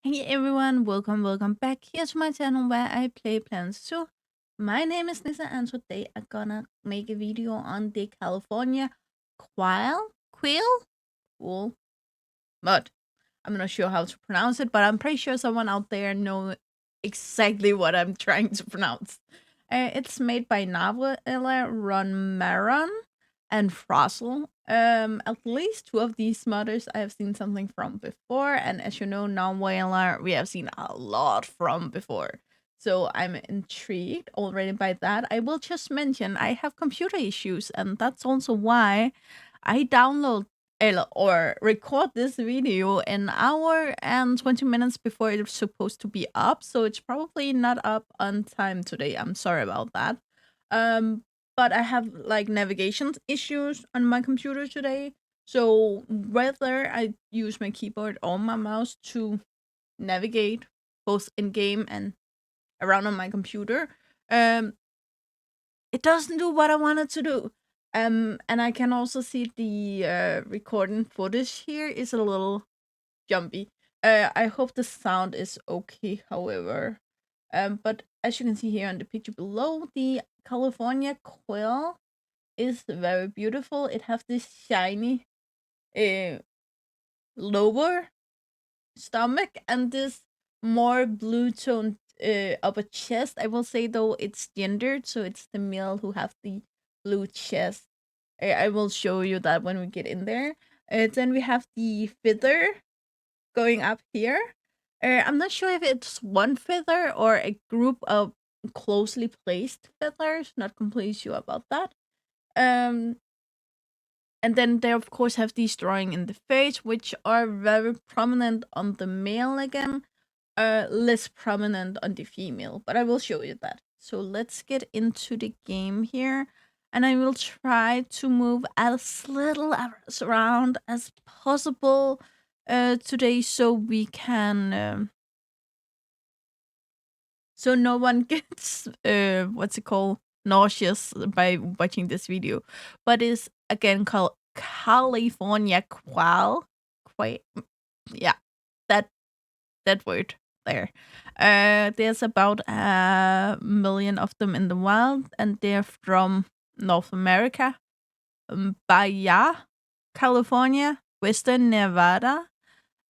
Hey everyone, welcome back here to my channel where I play Plants 2. My name is Nissa and today I'm gonna make a video on the California Quail mod. I'm not sure how to pronounce it, but I'm pretty sure someone out there knows exactly what I'm trying to pronounce. It's made by Narwhaler Ronmayron and Frazzle. At least two of these modders I have seen something from before, and as you know, Narwhaler we have seen a lot from before. So I'm intrigued already by that. I will just mention I have computer issues, and that's also why I download or record this video an hour and 20 minutes before it's supposed to be up, so it's probably not up on time today. I'm sorry about that. Um, but I have like navigation issues on my computer today, so whether I use my keyboard or my mouse to navigate both in game and around on my computer, um, it doesn't do what I wanted to do. And I can also see the recording footage here is a little jumpy. I hope the sound is okay, however. But as you can see here on the picture below, the California Quail is very beautiful. It has this shiny uh, lower stomach and this more blue toned upper chest. I will say though it's gendered, so it's the male who have the blue chest. I will show you that when we get in there. Then we have the feather going up here. I'm not sure if it's one feather or a group of closely placed feathers. Not completely sure about that. Um, and then they of course have these drawing in the face, which are very prominent on the male again, less prominent on the female. But I will show you that. So let's get into the game here, and I will try to move as little around as possible today, so we can so no one gets what's it called, nauseous by watching this video. But it's again called California Quail. Yeah, that that word there. There's about a million of them in the wild, and they're from North America, Baja, California, Western Nevada,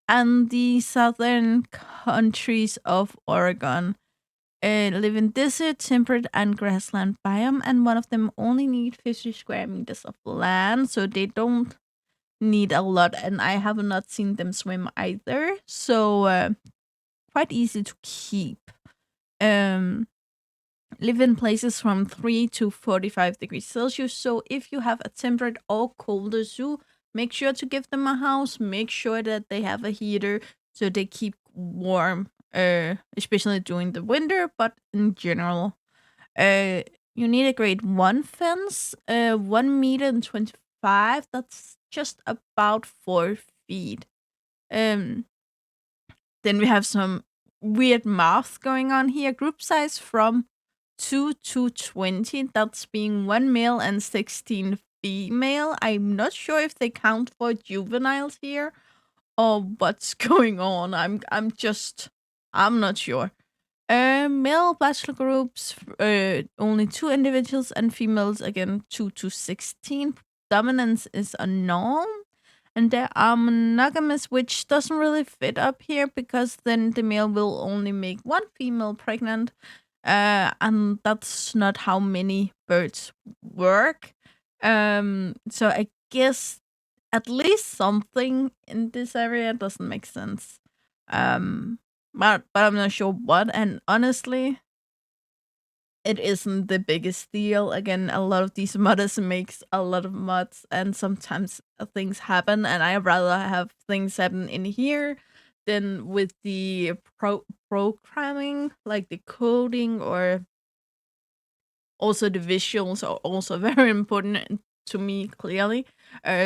and the southern countries of Oregon. Live in desert, temperate, and grassland biome, and one of them only need 50 square meters of land, so they don't need a lot. And I have not seen them swim either, so quite easy to keep. Live in places from 3 to 45 degrees Celsius. So if you have a temperate or colder zoo, make sure to give them a house. Make sure that they have a heater so they keep warm, especially during the winter, but in general. You need a grade 1 fence, 1 meter and 25. That's just about 4 feet. Um, then we have some weird math going on here. Group size from 2 to 20. That's being 1 male and 16 female. I'm not sure if they count for juveniles here or what's going on. I'm not sure. Male bachelor groups, only 2 individuals, and females again 2 to 16. Dominance is a norm, and there are monogamous, which doesn't really fit up here because then the male will only make 1 female pregnant, and that's not how many birds work. So I guess at least something in this area doesn't make sense. But I'm not sure what, and honestly, it isn't the biggest deal. Again, a lot of these modders makes a lot of mods, and sometimes things happen, and I rather have things happen in here than with the programming, like the coding, or also the visuals are also very important to me, clearly.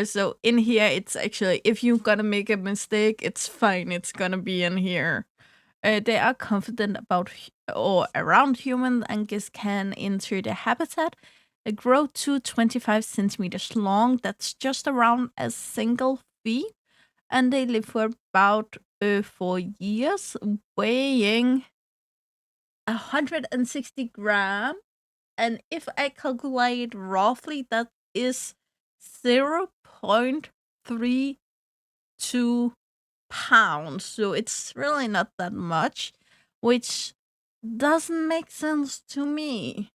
So in here, it's actually, if you're gonna make a mistake, it's fine. It's gonna be in here. They are confident about or around humans and can enter the habitat. They grow to 25 centimeters long. That's just around a single feet. And they live for about for years, weighing 160 grams. And if I calculate roughly, that is 0.32 pounds. So it's really not that much, which doesn't make sense to me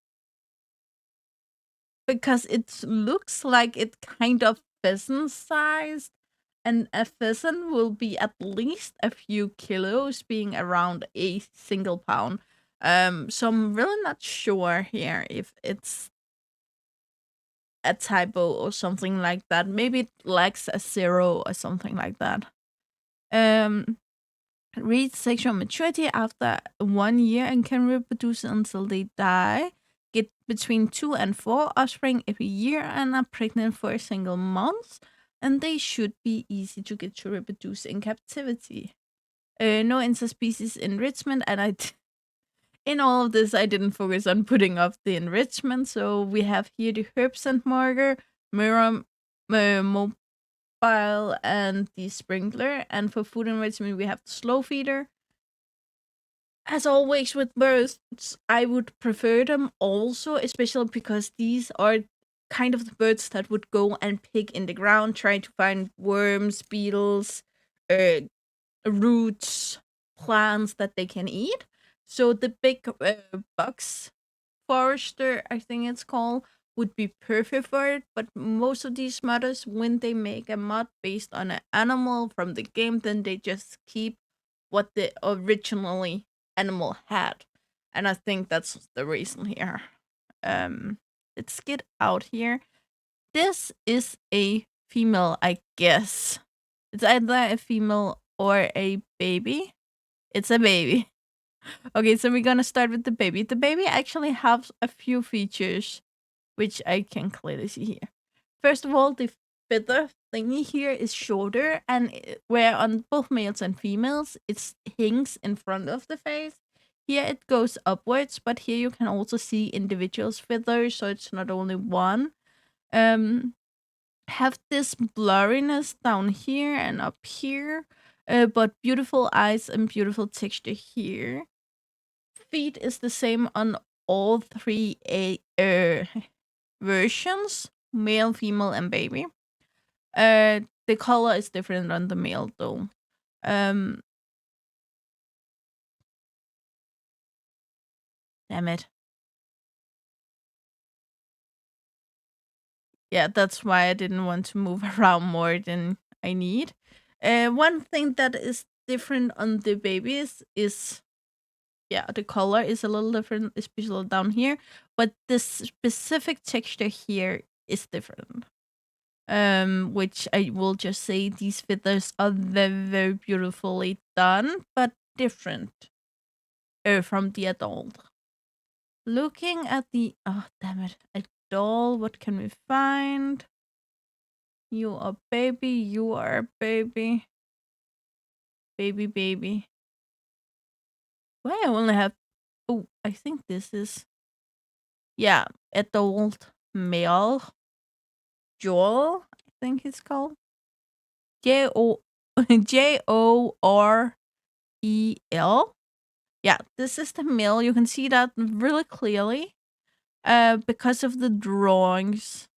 because it looks like it kind of pheasant sized, and a pheasant will be at least a few kilos, being around a single pound. So I'm really not sure here if it's a typo or something like that. Maybe it lacks a zero or something like that. Um, reach sexual maturity after 1 year and can reproduce until they die. Get between 2 and 4 offspring every year and are pregnant for a single month. And they should be easy to get to reproduce in captivity. No interspecies enrichment, and in all of this, I didn't focus on putting up the enrichment. So we have here the herb scent marker, mirror, mobile, and the sprinkler. And for food enrichment, we have the slow feeder. As always with birds, I would prefer them also, especially because these are kind of the birds that would go and pick in the ground, trying to find worms, beetles, roots, plants that they can eat. So the big box forester, I think it's called, would be perfect for it. But most of these modders, when they make a mod based on an animal from the game, then they just keep what the originally animal had. And I think that's the reason here. Let's get out here. This is a female, I guess. It's either a female or a baby. It's a baby. Okay, so we're gonna start with the baby. The baby actually has a few features, which I can clearly see here. First of all, the feather thingy here is shorter, and where on both males and females, it hangs in front of the face. Here it goes upwards, but here you can also see individuals' feathers, so it's not only one. Have this blurriness down here and up here, but beautiful eyes and beautiful texture here. Feet is the same on all three versions, male, female, and baby. The color is different on the male though. Damn it. Yeah, that's why I didn't want to move around more than I need. One thing that is different on the babies is, yeah, the color is a little different, especially down here, but the specific texture here is different. Which I will just say these feathers are very, very beautifully done, but different from the adult. Looking at the, oh damn it, a doll, what can we find? You are baby, you are baby. Baby, baby. Why I only have, oh, I think this is, yeah, adult male. Joel, I think it's called. J-O Jorel. Yeah, this is the male. You can see that really clearly. Because of the drawings,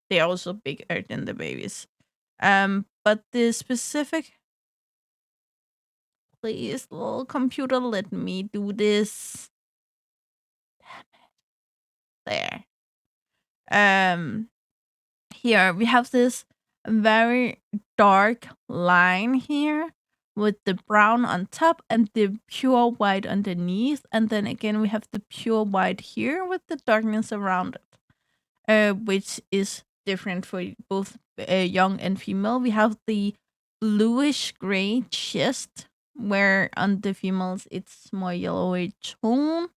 they're also bigger than the babies. But the specific, please, little computer, let me do this. There. Here we have this very dark line here with the brown on top and the pure white underneath, and then again we have the pure white here with the darkness around it, which is different for both young and female. We have the bluish gray chest, where on the females it's more yellowy tone.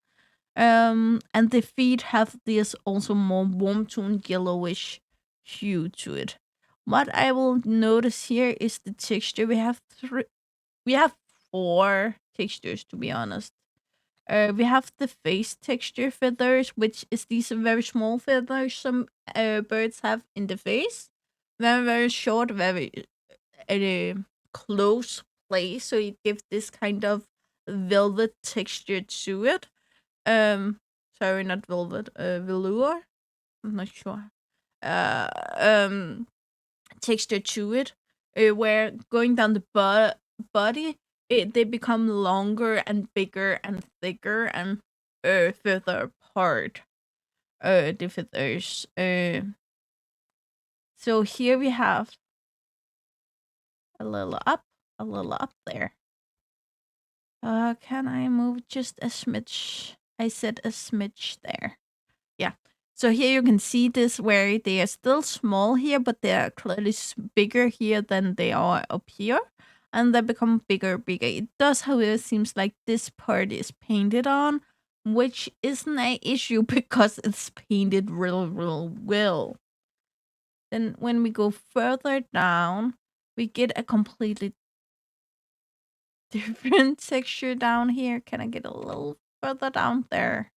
And the feet have this also more warm tone yellowish hue to it. What I will notice here is the texture. We have four textures, to be honest. We have the face texture feathers, which is these very small feathers some birds have in the face. Very, very short, very close clay, so it gives this kind of velvet texture to it. Um, sorry, not velvet, velour. I'm not sure. Uh, um, texture to it, where going down the body, they become longer and bigger and thicker and further apart. The feathers. So here we have a little up, a little up there. Can I move just a smidge? I said a smidge there. Yeah. So here you can see this where they are still small here, but they are clearly bigger here than they are up here. And they become bigger, bigger. It does, however, seems like this part is painted on, which isn't an issue because it's painted real, real well. Then when we go further down, we get a completely different texture down here. Can I get a little further down there?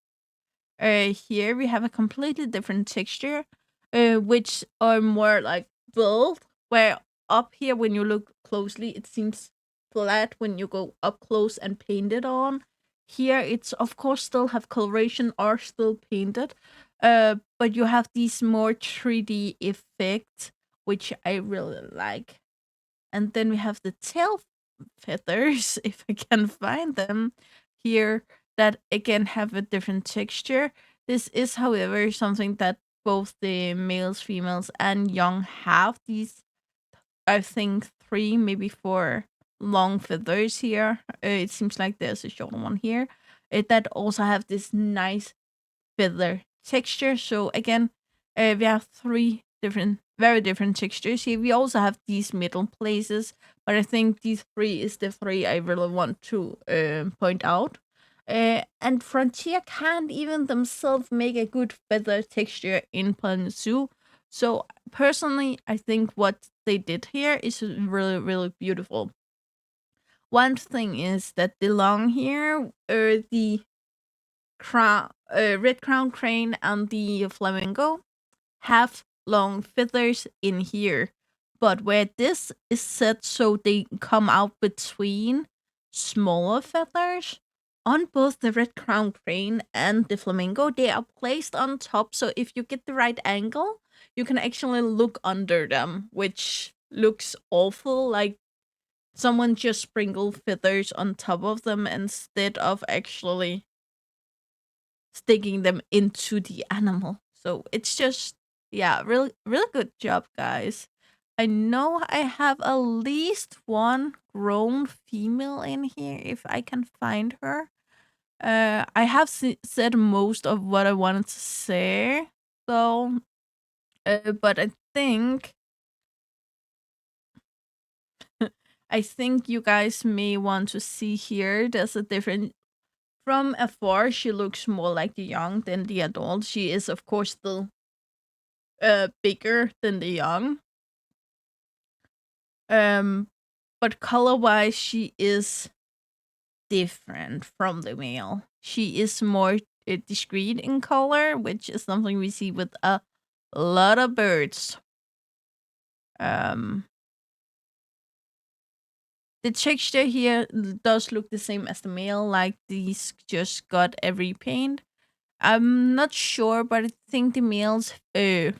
Here we have a completely different texture, which are more like built. Where up here, when you look closely, it seems flat when you go up close and paint it on. Here, it's of course still have coloration or still painted, but you have these more 3D effects, which I really like. And then we have the tail feathers, if I can find them here, that again have a different texture. This is, however, something that both the males, females, and young have. These, I think, 3, maybe 4 long feathers here. It seems like there's a short one here. That also have this nice feather texture. So again, we have 3 different, very different textures here. We also have these middle places, but I think these 3 is the 3 I really want to point out. And Frontier can't even themselves make a good feather texture in Planet Zoo. So personally, I think what they did here is really, really beautiful. One thing is that the long hair, the red crown crane and the flamingo have long feathers in here, but where this is set so they come out between smaller feathers on both the red crown crane and the flamingo, they are placed on top, so if you get the right angle you can actually look under them, which looks awful, like someone just sprinkled feathers on top of them instead of actually sticking them into the animal. So it's just, yeah, really, really good job, guys. I know I have at least one grown female in here if I can find her. I have said most of what I wanted to say, though. But I think you guys may want to see here. There's a different. From afar, she looks more like the young than the adult. She is, of course, still bigger than the young. But color-wise, she is different from the male. She is more discreet in color, which is something we see with a lot of birds. The texture here does look the same as the male, like these just got a repaint. I'm not sure, but I think the male's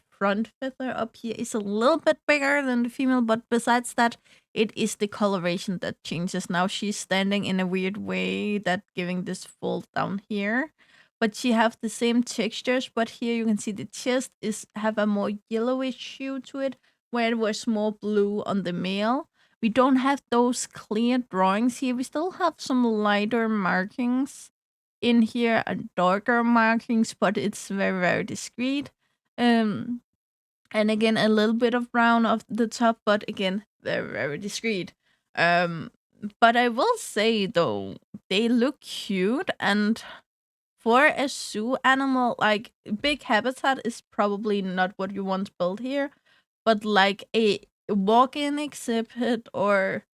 front feather up here is a little bit bigger than the female, but besides that, it is the coloration that changes. Now she's standing in a weird way that giving this fold down here. But she have the same textures, but here you can see the chest is have a more yellowish hue to it, where it was more blue on the male. We don't have those clear drawings here. We still have some lighter markings in here, darker markings, but it's very, very discreet. And again, a little bit of brown off the top, but again, very, very discreet. But I will say though, they look cute, and for a zoo animal, like big habitat is probably not what you want to build here, but like a walk-in exhibit or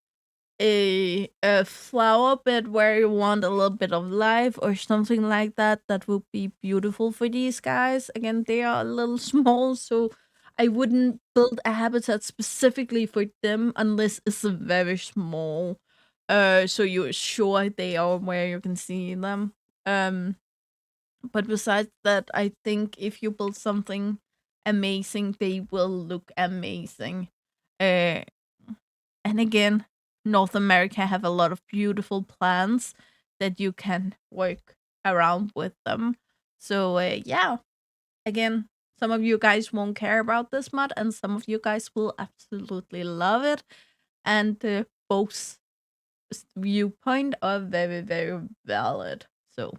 a flower bed where you want a little bit of life or something like that, that would be beautiful for these guys. Again, they are a little small, so I wouldn't build a habitat specifically for them unless it's very small. So you're sure they are where you can see them. Um, but besides that, I think if you build something amazing, they will look amazing. Uh, and again, North America have a lot of beautiful plants that you can work around with them. So yeah, again, some of you guys won't care about this mod, and some of you guys will absolutely love it. And both viewpoint are very, very valid. So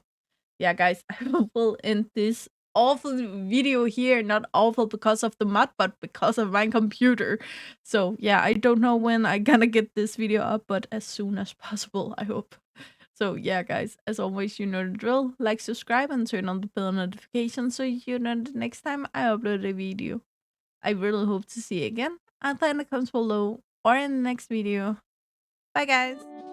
yeah, guys, I will end this awful video here. Not awful because of the mod, but because of my computer. So yeah, I don't know when I'm gonna get this video up, but as soon as possible, I hope. So yeah, guys, as always, you know the drill. Like, subscribe, and turn on the bell notification so you know the next time I upload a video. I really hope to see you again. And then it comes below or in the next video. Bye, guys.